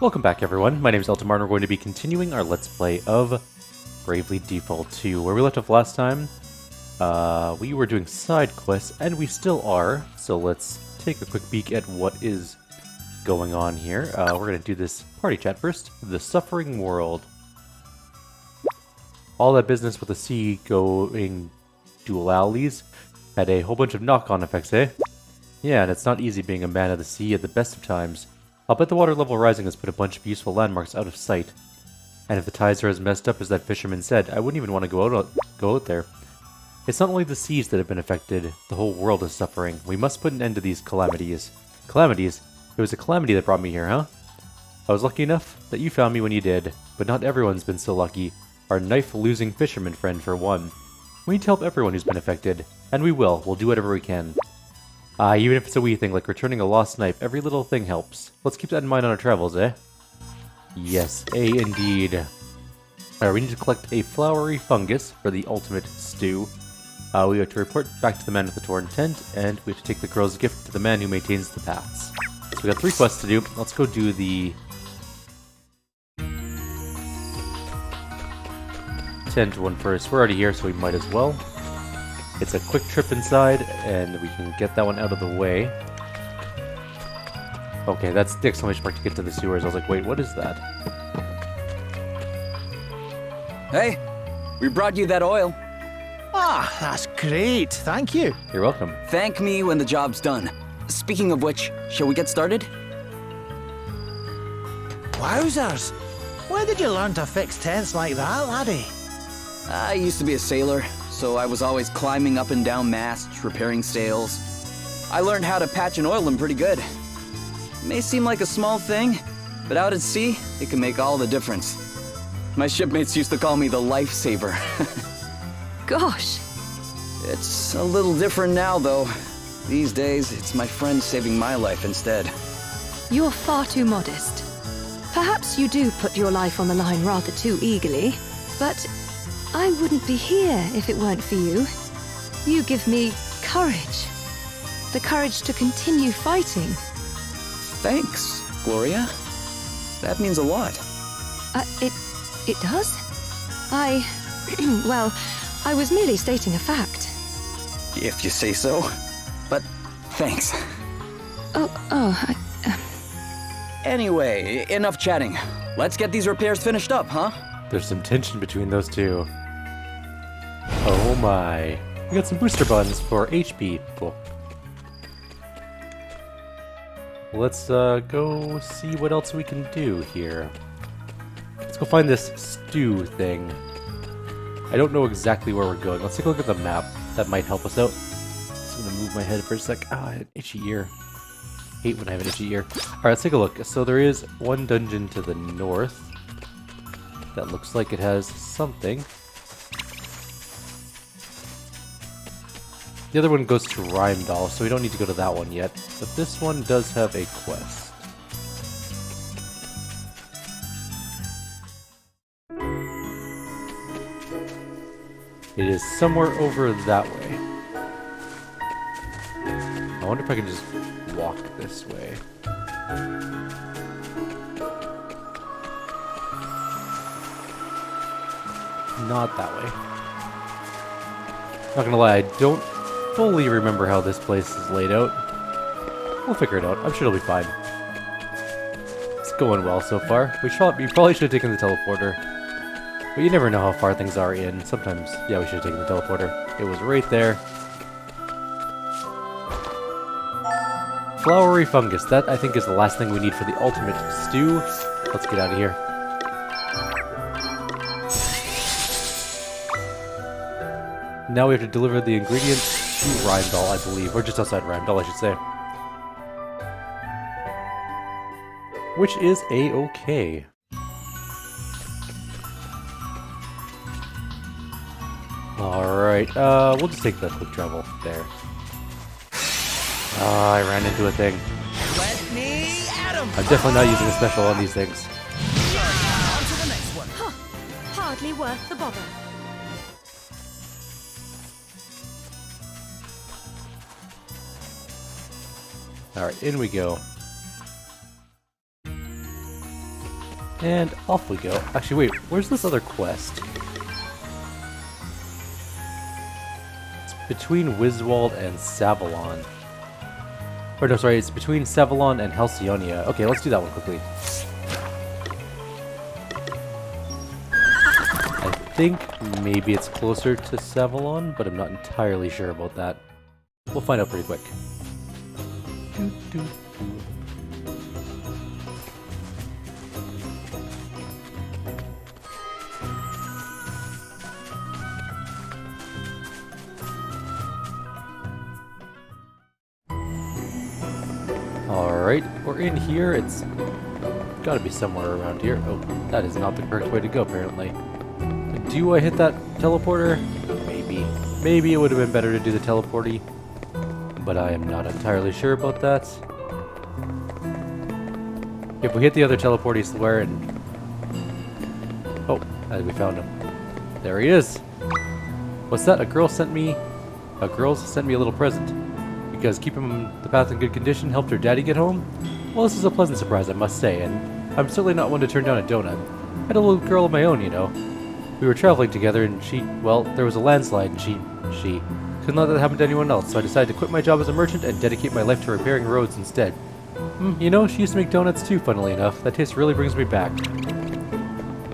Welcome back everyone, my name is Eltimar and we're going to be continuing our Let's Play of Bravely Default 2. Where we left off last time, we were doing side quests, and we still are, so let's take a quick peek at what is going on here. We're going to do this party chat first. The Suffering World. All that business with the sea going dual alleys had a whole bunch of knock-on effects, eh? Yeah, and it's not easy being a man of the sea at the best of times. I'll bet the water level rising has put a bunch of useful landmarks out of sight. And if the tides are as messed up as that fisherman said, I wouldn't even want to go out there. It's not only the seas that have been affected, the whole world is suffering. We must put an end to these calamities. Calamities? It was a calamity that brought me here, huh? I was lucky enough that you found me when you did, but not everyone's been so lucky. Our knife-losing fisherman friend, for one. We need to help everyone who's been affected, and we will. We'll do whatever we can. Even if it's a wee thing, like returning a lost knife, every little thing helps. Let's keep that in mind on our travels, eh? Yes, indeed. We need to collect a flowery fungus for the ultimate stew. We have to report back to the man with the torn tent, and we have to take the girl's gift to the man who maintains the paths. So we got 3 quests to do. Let's go do the tent one first. We're already here, so we might as well. It's a quick trip inside, and we can get that one out of the way. Okay, that's the exclamation mark to get to the sewers. I was like, wait, what is that? Hey, we brought you that oil. Ah, that's great. Thank you. You're welcome. Thank me when the job's done. Speaking of which, shall we get started? Wowzers. Where did you learn to fix tents like that, laddie? I used to be a sailor, so I was always climbing up and down masts, repairing sails. I learned how to patch and oil them pretty good. May seem like a small thing, but out at sea, it can make all the difference. My shipmates used to call me the lifesaver. Gosh. It's a little different now, though. These days, it's my friends saving my life instead. You're far too modest. Perhaps you do put your life on the line rather too eagerly, but I wouldn't be here if it weren't for you. You give me courage. The courage to continue fighting. Thanks, Gloria. That means a lot. It does? Well, I was merely stating a fact. If you say so. But thanks. Anyway, enough chatting. Let's get these repairs finished up, huh? There's some tension between those two. Oh my. We got some booster buttons for HP. Cool. Let's go see what else we can do here. Let's go find this stew thing. I don't know exactly where we're going. Let's take a look at the map. That might help us out. Just gonna move my head for a sec. I had an itchy ear. Hate when I have an itchy ear. Alright, let's take a look. So there is one dungeon to the north. That looks like it has something. The other one goes to Rheimdall, so we don't need to go to that one yet. But this one does have a quest. It is somewhere over that way. I wonder if I can just walk this way. Not that way. Not gonna lie, I don't fully remember how this place is laid out. We'll figure it out. I'm sure it'll be fine. It's going well so far. We probably should have taken the teleporter. But you never know how far things are in. Sometimes, yeah, we should have taken the teleporter. It was right there. Flowery fungus. That, I think, is the last thing we need for the ultimate stew. Let's get out of here. Now we have to deliver the ingredients to Rheimdall, I believe. Or just outside Rheimdall, I should say. Which is a-okay. Alright, we'll just take the quick travel there. I ran into a thing. Let me at 'em. I'm definitely not using a special on these things. On to the next one. Huh. Hardly worth the bother. Alright, in we go. And off we go. Actually, wait, where's this other quest? It's between Wiswald and Savalon. Or no, sorry, it's between Savalon and Halcyonia. Okay, let's do that one quickly. I think maybe it's closer to Savalon, but I'm not entirely sure about that. We'll find out pretty quick. Alright, we're in here. It's gotta be somewhere around here. Oh, that is not the correct way to go, apparently. Do I hit that teleporter? Maybe. Maybe it would have been better to do the teleporty, but I am not entirely sure about that. If we hit the other teleporty square and... Oh, we found him. There he is! What's that? A girl sent me a little present. Because keeping the path in good condition helped her daddy get home? Well, this is a pleasant surprise, I must say, and I'm certainly not one to turn down a donut. I had a little girl of my own, you know. We were traveling together and there was a landslide and she couldn't let that happen to anyone else, so I decided to quit my job as a merchant and dedicate my life to repairing roads instead. You know, she used to make donuts too, funnily enough. That taste really brings me back.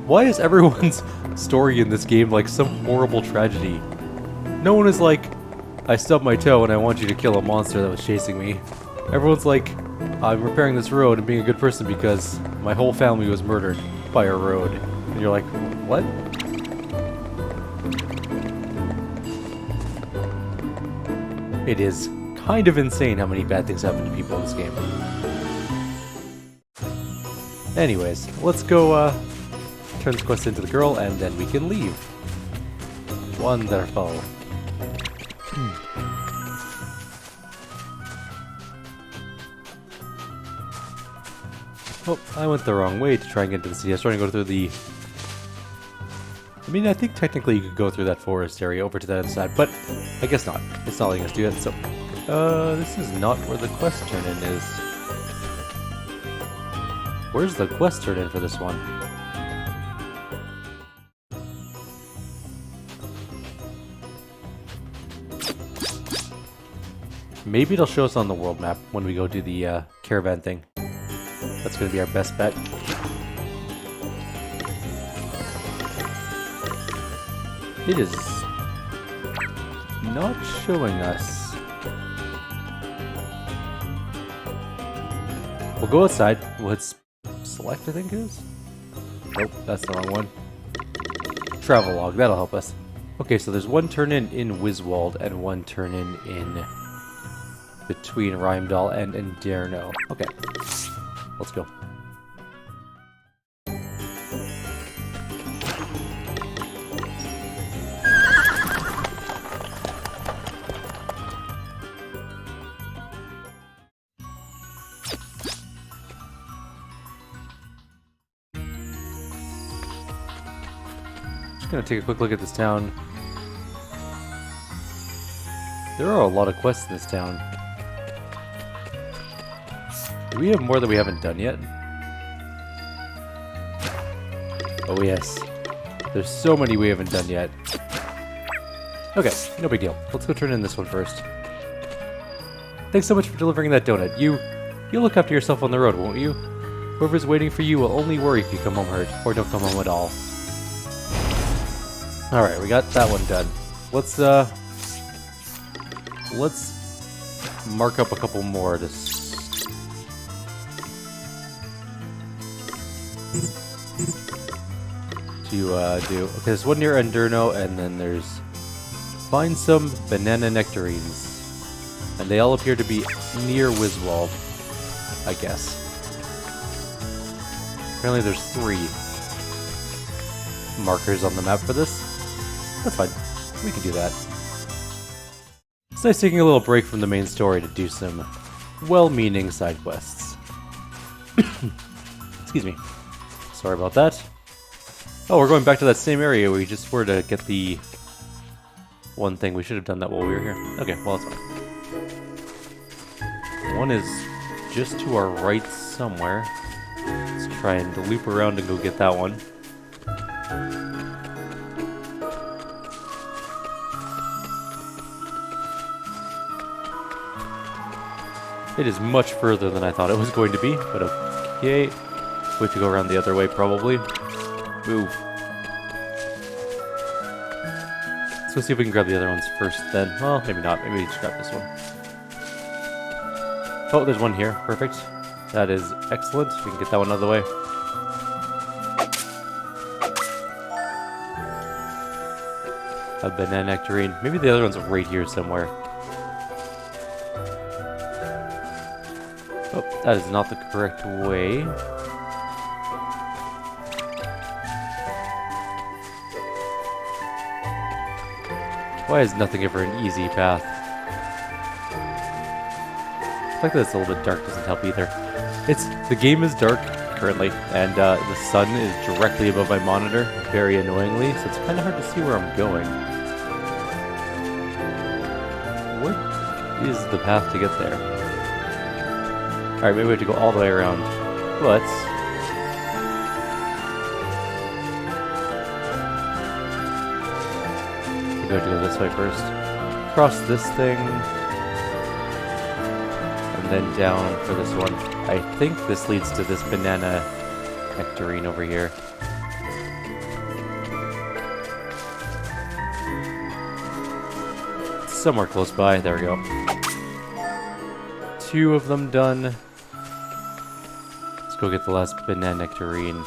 Why is everyone's story in this game like some horrible tragedy? No one is like, I stubbed my toe and I want you to kill a monster that was chasing me. Everyone's like, I'm repairing this road and being a good person because my whole family was murdered by a road. And you're like, what? It is kind of insane how many bad things happen to people in this game. Anyways, let's go turn this quest into the girl and then we can leave. Wonderful. Oh, I went the wrong way to try and get into the city. I was trying to go through the... I mean, I think technically you could go through that forest area over to that other side, but I guess not. It's not letting us do that, so... this is not where the quest turn-in is. Where's the quest turn-in for this one? Maybe it'll show us on the world map when we go do the caravan thing. That's going to be our best bet. It is not showing us. We'll go outside. We'll hit select, I think it is. Nope, that's the wrong one. Travelogue, that'll help us. Okay, so there's one turn-in Wiswald and one turn-in between Rheimdall and Inderno. Okay, let's go. Gonna take a quick look at this town. There are a lot of quests in this town. Do we have more that we haven't done yet? Oh yes. There's so many we haven't done yet. Okay, no big deal. Let's go turn in this one first. Thanks so much for delivering that donut. You'll look after yourself on the road, won't you? Whoever's waiting for you will only worry if you come home hurt, or don't come home at all. Alright, we got that one done. Let's mark up a couple more to do. Okay, there's one near Inderno, and then there's find some banana nectarines. And they all appear to be near Wiswald, I guess. Apparently there's 3 markers on the map for this. That's fine. We can do that. It's nice taking a little break from the main story to do some well-meaning side quests. Excuse me. Sorry about that. Oh, we're going back to that same area where we just were to get the one thing. We should have done that while we were here. Okay, well, it's fine. One is just to our right somewhere. Let's try and loop around and go get that one. It is much further than I thought it was going to be, but okay. We have to go around the other way, probably. Move. Let's go see if we can grab the other ones first, then. Well, maybe not. Maybe we just grab this one. Oh, there's one here. Perfect. That is excellent. We can get that one out of the way. A banana nectarine. Maybe the other one's right here somewhere. Oh, that is not the correct way. Why is nothing ever an easy path? The fact that it's a little bit dark doesn't help either. The game is dark currently, and the sun is directly above my monitor, very annoyingly, so it's kind of hard to see where I'm going. What is the path to get there? Alright, maybe we have to go all the way around. But we have to go this way first. Cross this thing. And then down for this one. I think this leads to this banana nectarine over here. Somewhere close by. There we go. 2 of them done. Let's go get the last banana nectarine.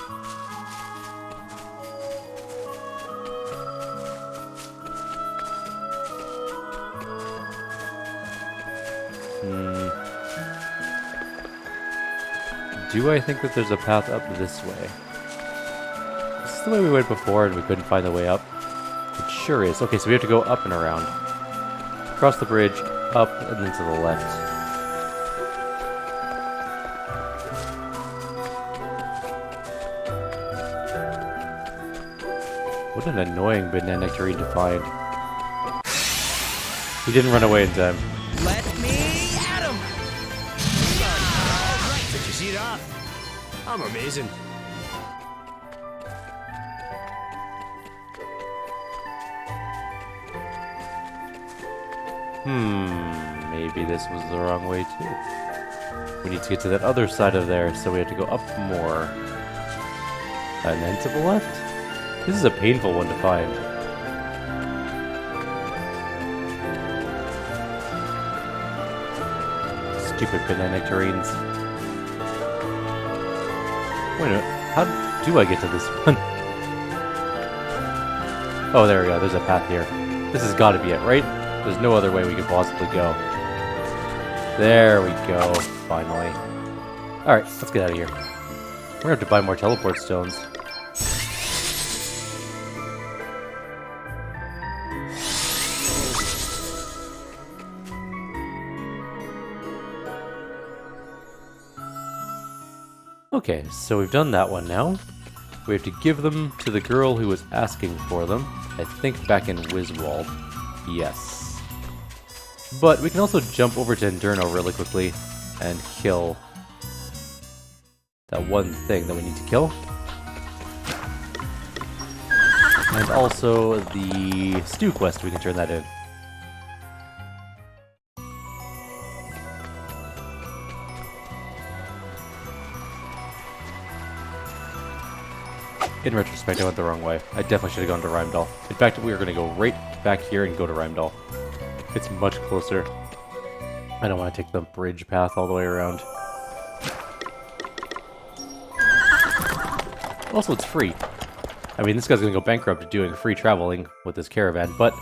Do I think that there's a path up this way? This is the way we went before and we couldn't find the way up. It sure is. Okay, so we have to go up and around. Across the bridge, up, and then to the left. What an annoying banana nectarine to find. He didn't run away in time. Let me at him! Alright, did you see that? I'm amazing. Maybe this was the wrong way too. We need to get to that other side of there, so we have to go up more. And then to the left? This is a painful one to find. Stupid banana nectarines. Wait a minute, how do I get to this one? Oh, there we go, there's a path here. This has got to be it, right? There's no other way we could possibly go. There we go, finally. Alright, let's get out of here. We're gonna have to buy more teleport stones. Okay, so we've done that one now. We have to give them to the girl who was asking for them. I think back in Wiswald. Yes. But we can also jump over to Inderno really quickly and kill that one thing that we need to kill. And also the stew quest, we can turn that in. In retrospect, I went the wrong way. I definitely should have gone to Rheimdall. In fact, we are going to go right back here and go to Rheimdall. It's much closer. I don't want to take the bridge path all the way around. Also, it's free. I mean, this guy's going to go bankrupt doing free traveling with this caravan, but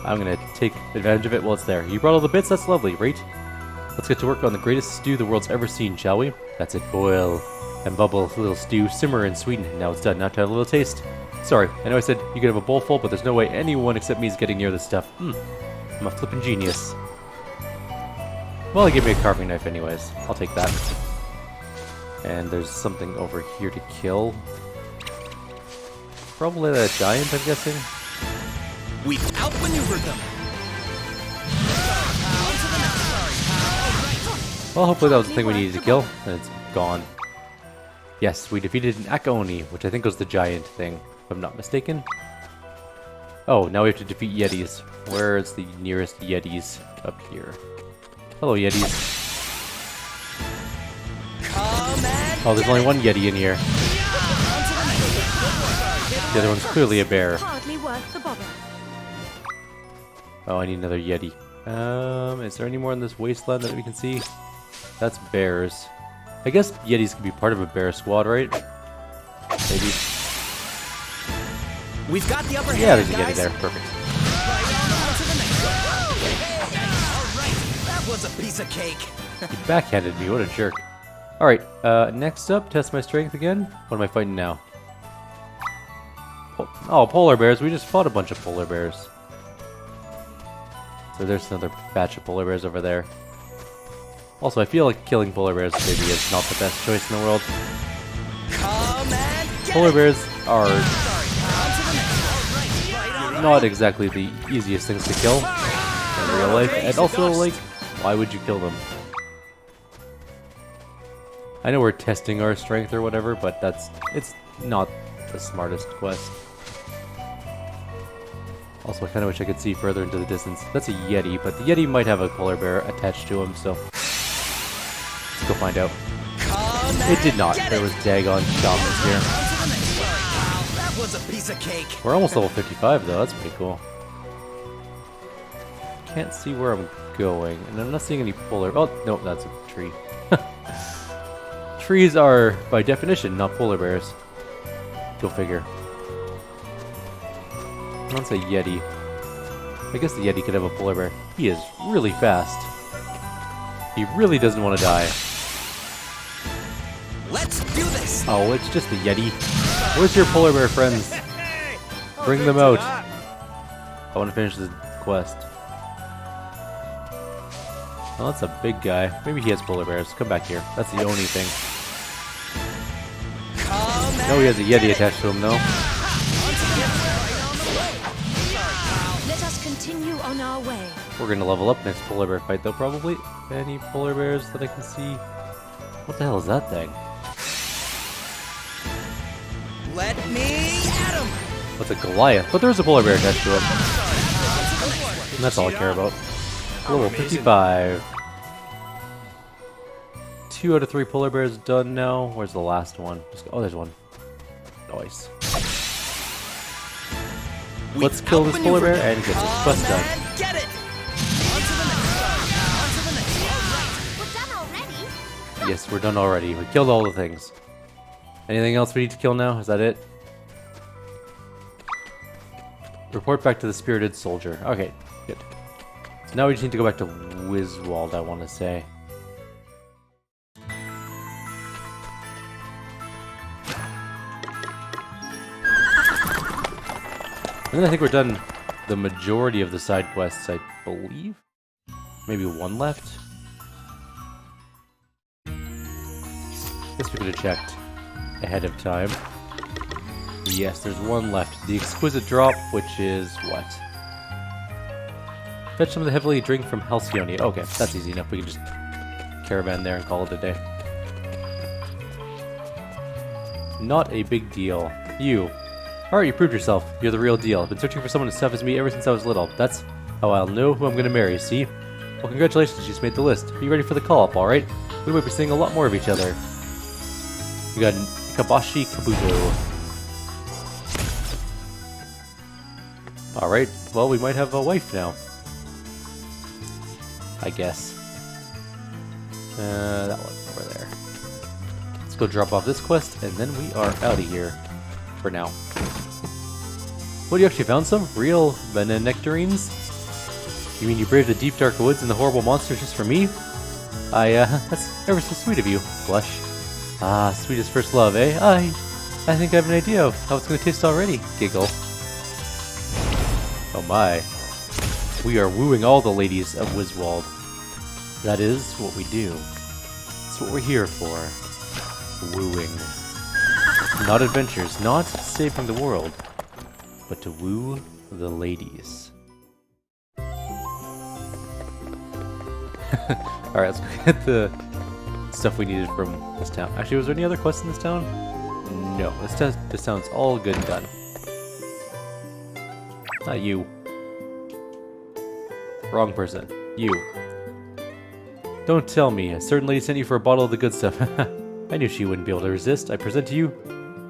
I'm going to take advantage of it while it's there. You brought all the bits? That's lovely, right? Let's get to work on the greatest stew the world's ever seen, shall we? That's it. Boil and bubble, little stew, simmer and sweeten. Now it's done. Now to have a little taste. Sorry, I know I said you could have a bowl full, but there's no way anyone except me is getting near this stuff. I'm a flippin' genius. Well, he gave me a carving knife anyways. I'll take that. And there's something over here to kill. Probably that giant, I'm guessing. We've outmaneuvered them. Well, hopefully that was the thing we needed to kill, and it's gone. Yes, we defeated an Akaoni, which I think was the giant thing, if I'm not mistaken. Oh, now we have to defeat Yetis. Where is the nearest Yetis? Up here. Hello, Yetis. Oh, there's only one Yeti in here. The other one's clearly a bear. Hardly worth the bother. Oh, I need another Yeti. Is there any more in this wasteland that we can see? That's bears. I guess Yetis can be part of a bear squad, right? Maybe. We've got the upper hand. Yeah, there's a Yeti guys. there. Perfect. On to the next one. All right, that was a piece of cake. He backhanded me. What a jerk. Alright, next up, test my strength again. What am I fighting now? Oh, polar bears. We just fought a bunch of polar bears. So there's another batch of polar bears over there. Also, I feel like killing polar bears maybe is not the best choice in the world. Polar bears are not exactly the easiest things to kill in real life. And also, like, why would you kill them? I know we're testing our strength or whatever, but it's not the smartest quest. Also, I kind of wish I could see further into the distance. That's a Yeti, but the Yeti might have a polar bear attached to him, so let's go find out. It did not. There was daggone shamans here. That was a piece of cake. We're almost level 55, though. That's pretty cool. Can't see where I'm going, and I'm not seeing any polar... Oh, no, that's a tree. Trees are, by definition, not polar bears. Go figure. That's a Yeti. I guess the Yeti could have a polar bear. He is really fast. He really doesn't want to die. Let's do this. Oh, it's just the Yeti. Where's your polar bear friends? Bring them out. I want to finish this quest. Well, that's a big guy. Maybe he has polar bears. Come back here. That's the only thing. No, he has a Yeti attached to him, though. Let us continue on our way. We're gonna level up next polar bear fight, though, probably. Any polar bears that I can see? What the hell is that thing? Let me at him. What's a Goliath? But there's a polar bear attached to him. And that's all I care about. Level 55. 2 out of 3 polar bears done now. Where's the last one? Oh, there's one. Nice. Let's kill this polar bear and get this quest done. Get it. We're done already? Yes, we're done already. We killed all the things. Anything else we need to kill now? Is that it? Report back to the spirited soldier. Okay, good. So now we just need to go back to Wiswald, I want to say. And then I think we're done the majority of the side quests, I believe. Maybe one left? Guess we could have checked ahead of time. Yes, there's one left. The exquisite drop, which is what? Fetch some of the heavily drink from Halcyone. Okay, that's easy enough. We can just caravan there and call it a day. Not a big deal. You. Alright, you proved yourself. You're the real deal. I've been searching for someone as tough as me ever since I was little. That's how I'll know who I'm gonna marry, see? Well, congratulations, you just made the list. Are you ready for the call-up, alright? We might be seeing a lot more of each other. We got Kabashi Kabuto. Alright, well, we might have a wife now. I guess. That one over there. Let's go drop off this quest, and then we are out of here. For now. What, you actually found some? Real nectarines? You mean you braved the deep dark woods and the horrible monsters just for me? That's ever so sweet of you. Blush. Ah, sweet as first love, eh? I think I have an idea of how it's going to taste already. Giggle. Oh my. We are wooing all the ladies of Wiswald. That is what we do. That's what we're here for. Wooing. Not adventures, not saving the world, but to woo the ladies. Alright, let's go get the stuff we needed from this town. Actually, was there any other quests in this town? No, this town's all good and done. Not you. Wrong person. You. Don't tell me. A certain lady sent you for a bottle of the good stuff. I knew she wouldn't be able to resist. I present to you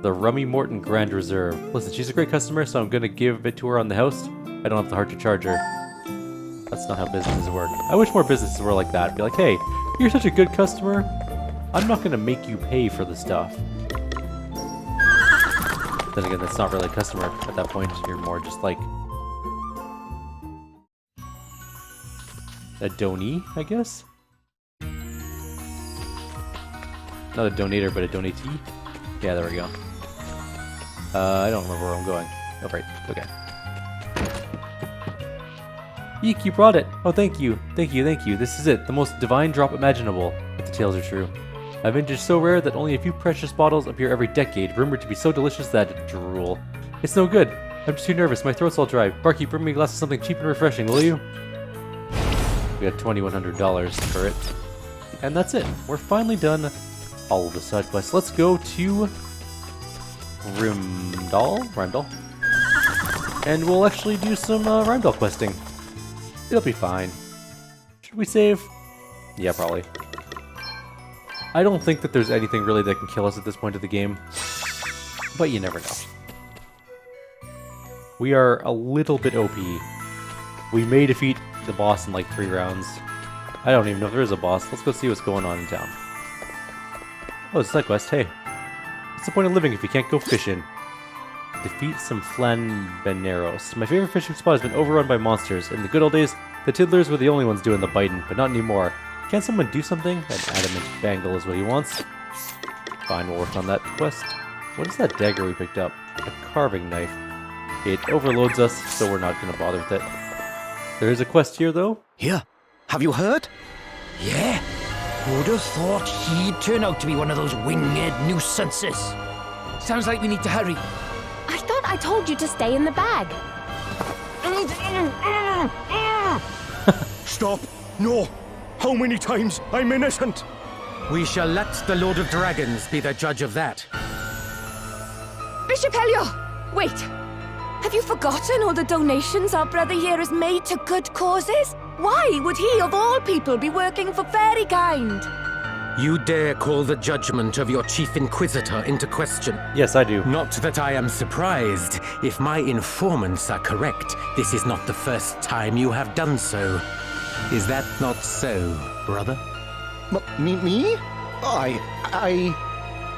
the Rummy Morton Grand Reserve. Listen, she's a great customer, so I'm gonna give it to her on the house. I don't have the heart to charge her. That's not how businesses work. I wish more businesses were like that. Be like, hey, you're such a good customer. I'm not gonna make you pay for the stuff. Then again, that's not really a customer at that point. You're more just like a donee, I guess? Not a donator, but a donatee? Yeah, there we go. I don't remember where I'm going. Oh, right. Okay. Eek, you brought it! Oh, thank you. Thank you, thank you. This is it. The most divine drop imaginable, if the tales are true. A vintage so rare that only a few precious bottles appear every decade, rumored to be so delicious that drool. It's no good. I'm just too nervous. My throat's all dry. Barkeep, bring me a glass of something cheap and refreshing, will you? We got $2,100 for it. And that's it. We're finally done all of the side quests. Let's go to Rimdal? And we'll actually do some Rimdal questing. It'll be fine. Should we save? Yeah, probably. I don't think that there's anything really that can kill us at this point of the game. But you never know. We are a little bit OP. We may defeat the boss in like 3 rounds. I don't even know if there is a boss. Let's go see what's going on in town. Oh, it's a side quest. Hey. What's the point of living if you can't go fishing? Defeat some flanbeneros. My favorite fishing spot has been overrun by monsters. In the good old days, the tiddlers were the only ones doing the biting, but not anymore. Can't someone do something? An adamant bangle is what he wants. Fine, we'll work on that quest. What is that dagger we picked up? A carving knife. It overloads us, so we're not going to bother with it. There is a quest here, though. Here, have you heard? Yeah? Who'd have thought he'd turn out to be one of those winged nuisances? Sounds like we need to hurry. I thought I told you to stay in the bag. Stop! No! How many times? I'm innocent! We shall let the Lord of Dragons be the judge of that. Bishop Helio! Wait! Have you forgotten all the donations our brother here has made to good causes? Why would he, of all people, be working for fairykind? You dare call the judgment of your chief inquisitor into question? Yes, I do. Not that I am surprised. If my informants are correct, this is not the first time you have done so. Is that not so, brother? Me?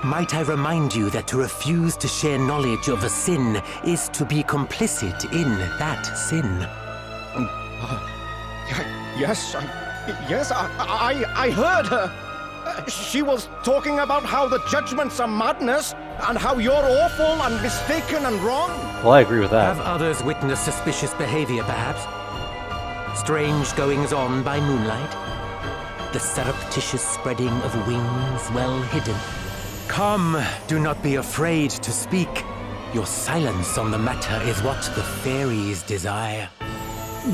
Might I remind you that to refuse to share knowledge of a sin is to be complicit in that sin? Yes, I heard her. She was talking about how the judgments are madness, and how you're awful and mistaken and wrong. Well, I agree with that. Have others witnessed suspicious behavior, perhaps? Strange goings-on by moonlight? The surreptitious spreading of wings well hidden? Come, do not be afraid to speak. Your silence on the matter is what the fairies desire.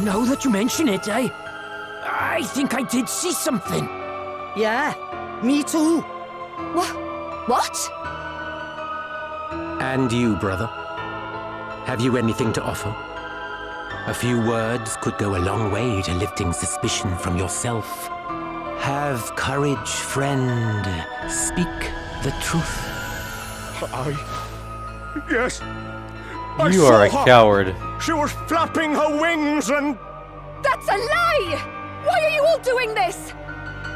Now that you mention it, I think I did see something. Yeah, me too. What? And you, brother? Have you anything to offer? A few words could go a long way to lifting suspicion from yourself. Have courage, friend. Speak the truth. Yes. You are a coward. She was flapping her wings and... That's a lie! Why are you all doing this?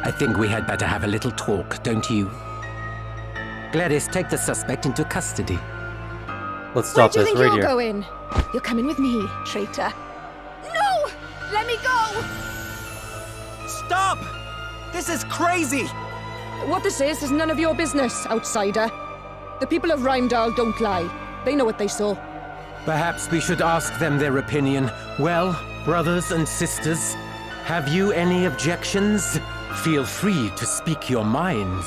I think we had better have a little talk, don't you? Gladys, take the suspect into custody. Let's stop Where this do you right think you're here. going? You're coming with me, traitor. No! Let me go! Stop! This is crazy! What this is none of your business, outsider. The people of Rymdal don't lie. They know what they saw. Perhaps we should ask them their opinion. Well, brothers and sisters, have you any objections? Feel free to speak your minds.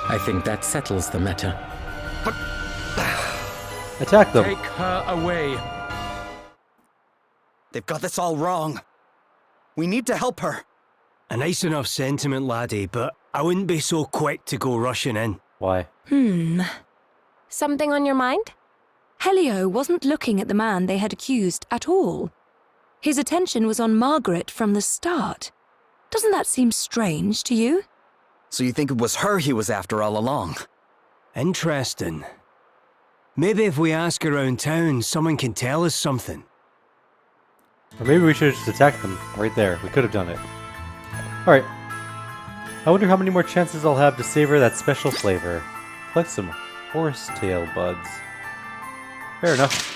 I think that settles the matter. Attack them. Take her away. They've got this all wrong. We need to help her. A nice enough sentiment, laddie, but I wouldn't be so quick to go rushing in. Why? Something on your mind? Helio wasn't looking at the man they had accused at all. His attention was on Margaret from the start. Doesn't that seem strange to you? So you think it was her he was after all along? Interesting. Maybe if we ask around town, someone can tell us something. Or maybe we should have just attacked them right there. We could have done it. Alright. I wonder how many more chances I'll have to savor that special flavor. Collect some horsetail buds. Fair enough.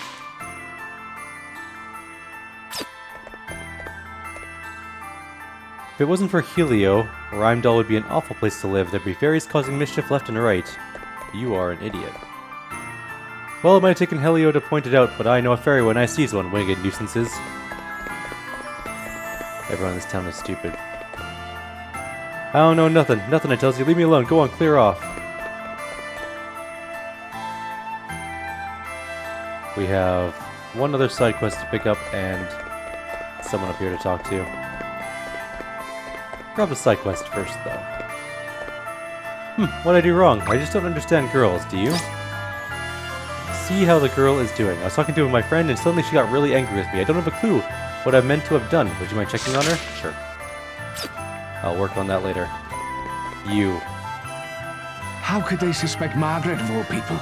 If it wasn't for Helio, Rheimdall would be an awful place to live. There'd be fairies causing mischief left and right. You are an idiot. Well, it might have taken Helio to point it out, but I know a fairy when I sees one, winged nuisances. Everyone in this town is stupid. I don't know nothing. Nothing, I tells you. Leave me alone. Go on, clear off. We have one other side quest to pick up and someone up here to talk to. Grab the side quest first, though. What'd I do wrong? I just don't understand girls, do you? See how the girl is doing. I was talking to my friend and suddenly she got really angry with me. I don't have a clue what I meant to have done. Would you mind checking on her? Sure. I'll work on that later. You. How could they suspect Margaret of all people?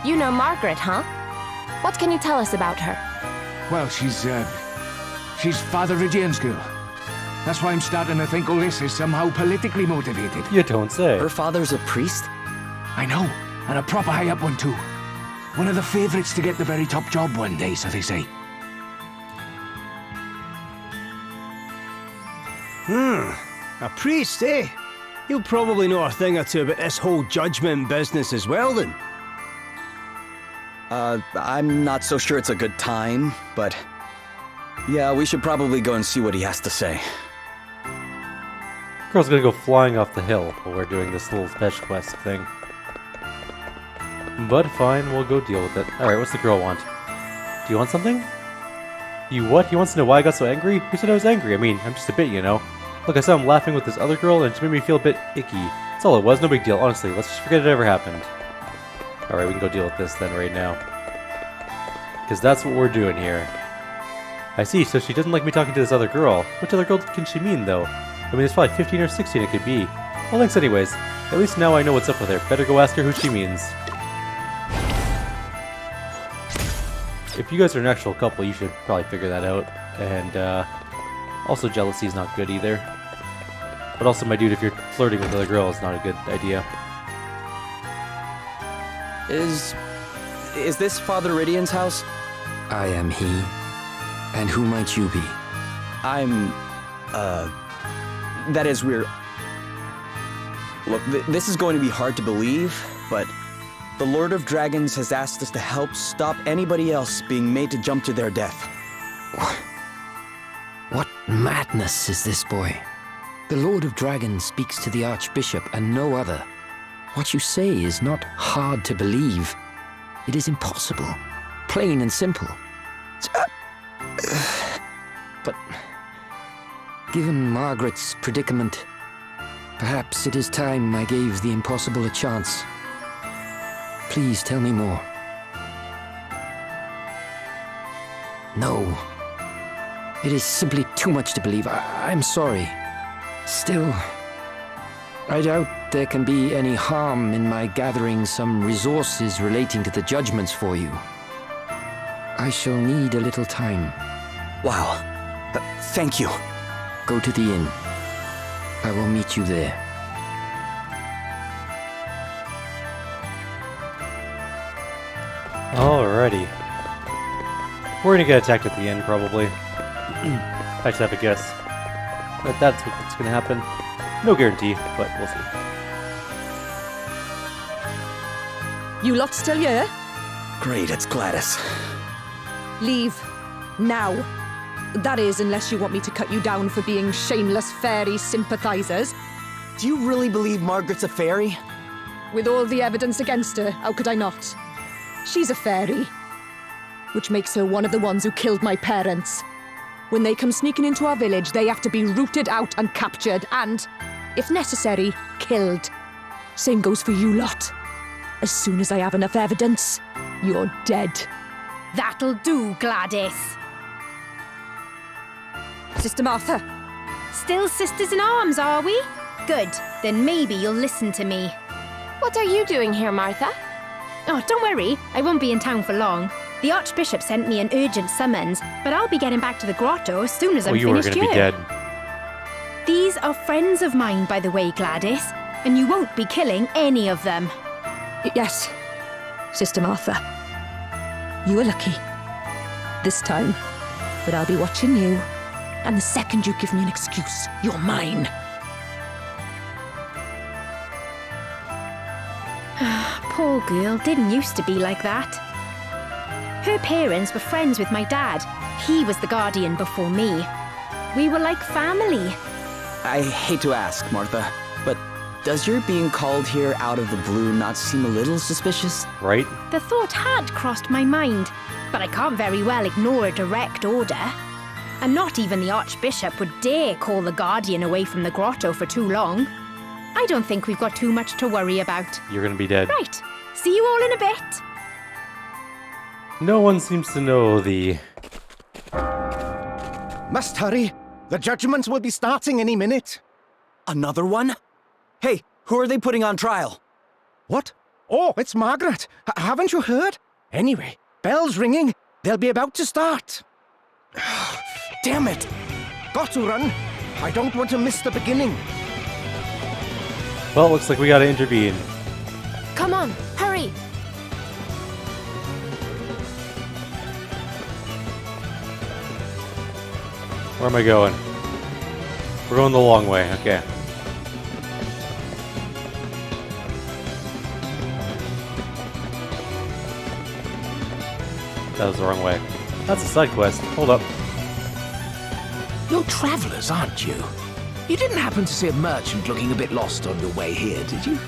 You know Margaret, huh? What can you tell us about her? Well, she's Father Ridian's girl. That's why I'm starting to think all this is somehow politically motivated. You don't say. Her father's a priest? I know, and a proper high-up one too. One of the favourites to get the very top job one day, so they say. A priest, eh? He'll probably know a thing or two about this whole judgment business as well, then. I'm not so sure it's a good time, but... yeah, we should probably go and see what he has to say. Girl's gonna go flying off the hill while we're doing this little fetch quest thing. But fine, we'll go deal with it. Alright, what's the girl want? Do you want something? You what? He wants to know why I got so angry? Who said I was angry? I mean, I'm just a bit, you know. Look, I saw him laughing with this other girl and it just made me feel a bit icky. That's all it was, no big deal. Honestly, let's just forget it ever happened. Alright, we can go deal with this then right now. Because that's what we're doing here. I see, so she doesn't like me talking to this other girl. Which other girl can she mean, though? I mean, it's probably 15 or 16 it could be. Well, thanks anyways. At least now I know what's up with her. Better go ask her who she means. If you guys are an actual couple, you should probably figure that out. And, also jealousy is not good either. But also, my dude, if you're flirting with other girls, it's not a good idea. Is this Father Ridian's house? I am he. And who might you be? I'm, that is, we're... Look, this is going to be hard to believe, but the Lord of Dragons has asked us to help stop anybody else being made to jump to their death. What madness is this, boy? The Lord of Dragons speaks to the Archbishop and no other. What you say is not hard to believe. It is impossible. Plain and simple. But given Margaret's predicament, perhaps it is time I gave the impossible a chance. Please tell me more. No. It is simply too much to believe. I'm sorry. Still, I doubt there can be any harm in my gathering some resources relating to the judgments for you. I shall need a little time. Wow. Thank you. Go to the inn. I will meet you there. Alrighty. We're gonna get attacked at the end, probably. I just have a guess. But that's what's gonna happen. No guarantee, but we'll see. You lot still here? Great, it's Gladys. Leave. Now. That is, unless you want me to cut you down for being shameless fairy sympathizers. Do you really believe Margaret's a fairy? With all the evidence against her, how could I not? She's a fairy. Which makes her one of the ones who killed my parents. When they come sneaking into our village, they have to be rooted out and captured and, if necessary, killed. Same goes for you lot. As soon as I have enough evidence, you're dead. That'll do, Gladys. Sister Martha. Still sisters in arms, are we? Good. Then maybe you'll listen to me. What are you doing here, Martha? Oh, don't worry. I won't be in town for long. The Archbishop sent me an urgent summons, but I'll be getting back to the grotto as soon as I'm finished here. You are going to be dead. These are friends of mine, by the way, Gladys, and you won't be killing any of them. Yes, Sister Martha. You are lucky. This time. But I'll be watching you. And the second you give me an excuse, you're mine. Poor girl didn't used to be like that. Her parents were friends with my dad. He was the guardian before me. We were like family. I hate to ask, Martha, but does your being called here out of the blue not seem a little suspicious? Right? The thought had crossed my mind, but I can't very well ignore a direct order. And not even the Archbishop would dare call the Guardian away from the grotto for too long. I don't think we've got too much to worry about. You're gonna be dead. Right. See you all in a bit. No one seems to know the... Must hurry. The judgments will be starting any minute. Another one? Hey, who are they putting on trial? What? Oh, it's Margaret. Haven't you heard? Anyway, bell's ringing. They'll be about to start. Damn it! Got to run. I don't want to miss the beginning. Well, looks like we gotta intervene. Come on, hurry! Where am I going? We're going the long way, okay. That was the wrong way. That's a side quest. Hold up. You're travelers, aren't you? You didn't happen to see a merchant looking a bit lost on your way here, did you?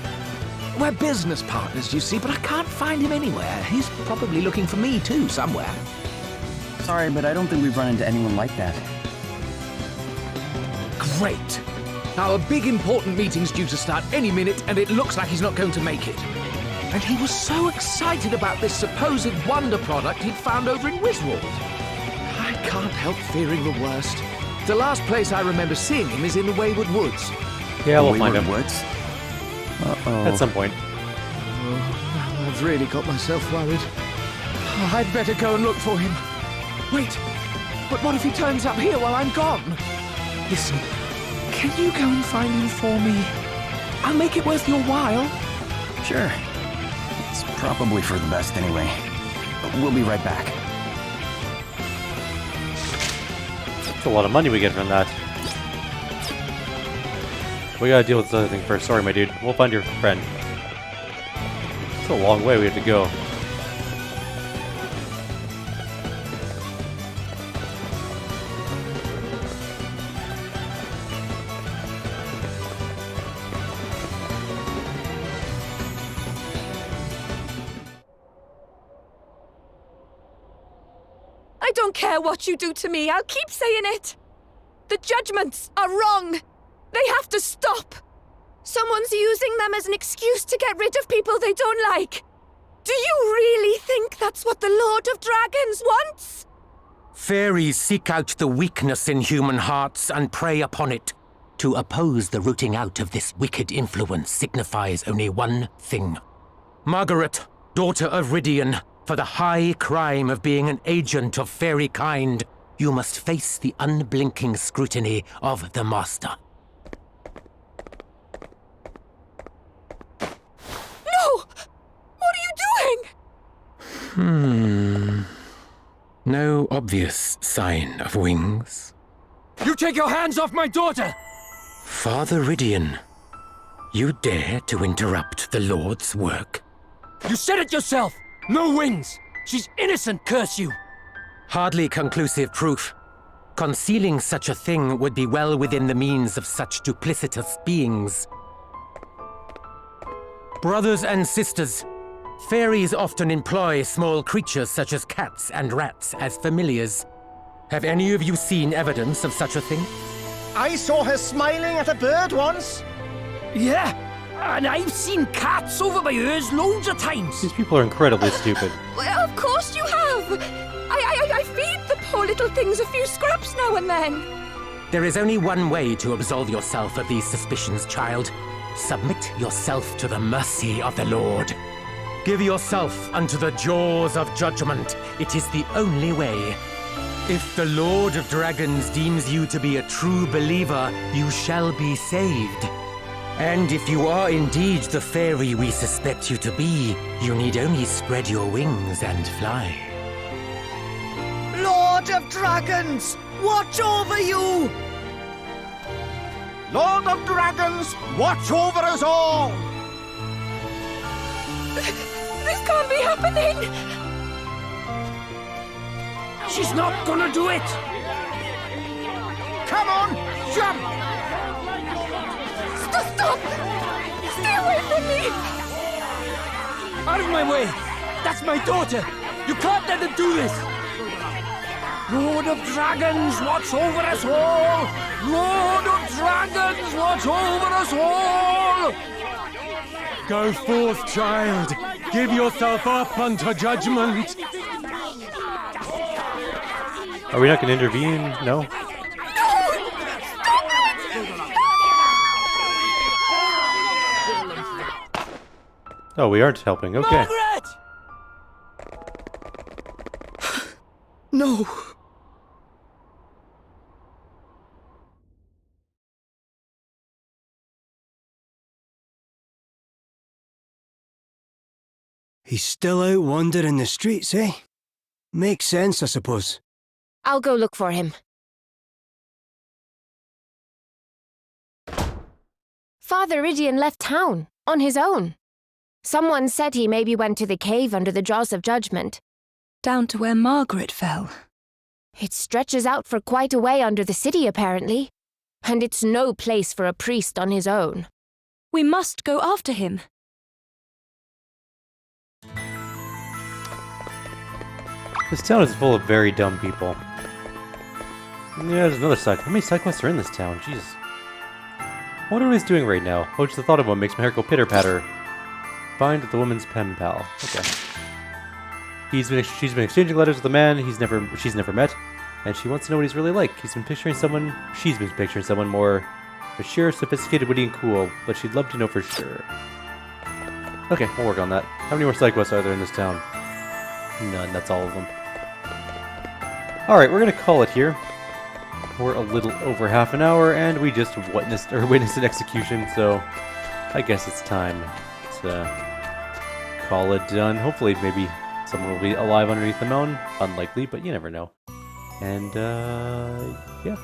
We're business partners, you see, but I can't find him anywhere. He's probably looking for me too, somewhere. Sorry, but I don't think we've run into anyone like that. Great. Our big important meeting's due to start any minute, and it looks like he's not going to make it. And he was so excited about this supposed wonder product he'd found over in Wiswald. I can't help fearing the worst. The last place I remember seeing him is in the Wayward Woods. Yeah, we'll find him. Woods? Uh-oh. At some point. Oh, now I've really got myself worried. Oh, I'd better go and look for him. Wait, but what if he turns up here while I'm gone? Listen, can you go and find him for me? I'll make it worth your while. Sure. It's probably for the best anyway. We'll be right back. That's a lot of money we get from that. We gotta deal with this other thing first. Sorry, my dude. We'll find your friend. It's a long way we have to go. I don't care what you do to me, I'll keep saying it. The judgments are wrong. They have to stop. Someone's using them as an excuse to get rid of people they don't like. Do you really think that's what the Lord of Dragons wants? Fairies seek out the weakness in human hearts and prey upon it. To oppose the rooting out of this wicked influence signifies only one thing. Margaret, daughter of Ridian, for the high crime of being an agent of fairy kind, you must face the unblinking scrutiny of the Master. No! What are you doing? No obvious sign of wings. You take your hands off my daughter! Father Ridian, you dare to interrupt the Lord's work? You said it yourself! No wings! She's innocent, curse you! Hardly conclusive proof. Concealing such a thing would be well within the means of such duplicitous beings. Brothers and sisters, fairies often employ small creatures such as cats and rats as familiars. Have any of you seen evidence of such a thing? I saw her smiling at a bird once. Yeah, and I've seen cats over by hers loads of times. These people are incredibly stupid. Well, of course you have! I feed the poor little things a few scraps now and then. There is only one way to absolve yourself of these suspicions, child. Submit yourself to the mercy of the Lord. Give yourself unto the jaws of judgment. It is the only way. If the Lord of Dragons deems you to be a true believer, you shall be saved. And if you are indeed the fairy we suspect you to be, you need only spread your wings and fly. Lord of Dragons, watch over you! Lord of Dragons, watch over us all! This can't be happening! She's not gonna do it! Come on, jump! Stop! Stay away from me! Out of my way! That's my daughter! You can't let them do this! Lord of Dragons, watch over us all! Lord of Dragons, watch over us all! Go forth, child. Give yourself up unto judgment. Are we not going to intervene? No? Oh, we aren't helping. Okay. Margaret! No. He's still out wandering the streets, eh? Makes sense, I suppose. I'll go look for him. Father Idion left town, on his own. Someone said he maybe went to the cave under the jaws of judgment. Down to where Margaret fell. It stretches out for quite a way under the city, apparently. And it's no place for a priest on his own. We must go after him. This town is full of very dumb people. Yeah, there's another side. How many side quests are in this town? Jesus. I wonder what he's doing right now. Oh, just the thought of one makes my hair go pitter-patter. Find the woman's pen pal. Okay. She's been exchanging letters with a man she's never met, and she wants to know what he's really like. She's been picturing someone more mature, sophisticated, witty, and cool, but she'd love to know for sure. Okay, we'll work on that. How many more side quests are there in this town? None, that's all of them. Alright, we're gonna call it here. We're a little over half an hour, and we just witnessed an execution, so I guess it's time to call it done. Hopefully, maybe someone will be alive underneath the mountain. Unlikely, but you never know. And, yeah.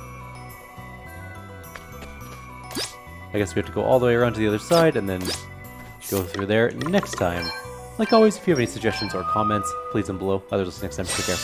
I guess we have to go all the way around to the other side, and then go through there next time. Like always, if you have any suggestions or comments, please leave them below. Others, next time, take care.